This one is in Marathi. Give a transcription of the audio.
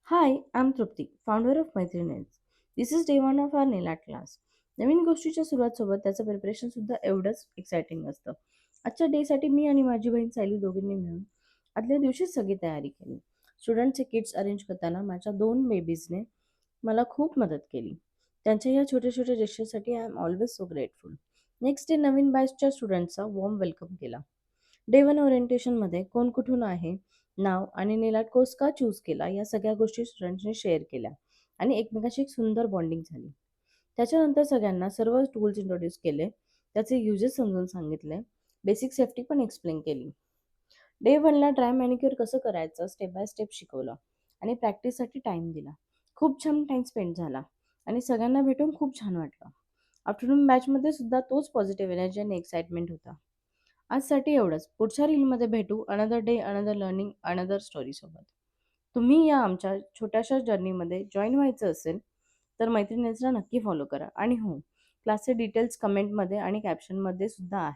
Hi, I'm Trupti, founder of Maitri. This is day one of our nail art class. नवीन गोष्टीच्या सुरुवात सोबत त्याचं प्रिपरेशन सुद्धा एवढंच एक्साइटिंग असतं. आजच्या डेसाठी मी आणि माझी बहीण सायली दोघींनी मिळून आदल्या दिवशीच सगळी तयारी केली. स्टुडंटचे किट्स अरेंज करताना माझ्या दोन बेबीजने मला खूप मदत केली. त्यांच्या या छोट्या छोट्या जेस्चरसाठी I am always so grateful. Next day नवीन बॅचच्या स्टुडंट्सचा वॉर्म वेलकम केला. डे वन ओरिएंटेशनमध्ये कोण कुठून आहे, नाव आणि नेल आर्ट कोर्स का चूज केला या सगळ्या गोष्टी स्टुडंट्सनी शेअर केल्या आणि एकमेकांशी एक सुंदर बॉन्डिंग झाली. त्याच्यानंतर सगळ्यांना सर्व टूल्स इंट्रोड्यूस केले, त्याचे युजेस समजून सांगितले, बेसिक सेफ्टी पण एक्सप्लेन केली. डे वनला ड्राय मॅनिक्युअर कसं करायचं स्टेप बाय स्टेप शिकवलं आणि प्रॅक्टिससाठी टाईम दिला. खूप छान टाईम स्पेंड झाला आणि सगळ्यांना भेटून खूप छान वाटलं. आफ्टरनून बॅचमध्ये सुद्धा तोच पॉझिटिव्ह एनर्जी आणि एक्साइटमेंट होता. आजसाठी एवढंच. पुढच्या रीलमध्ये भेटू. Another day, another learning, another story सोबत. तुम्ही या आमच्या छोट्याशा जर्नीमध्ये जॉईन व्हायचं असेल, तर मैत्रिणींना नक्की फॉलो करा. आणि हो, क्लासचे डिटेल्स कमेंटमध्ये आणि कॅप्शनमध्ये सुद्धा आहे.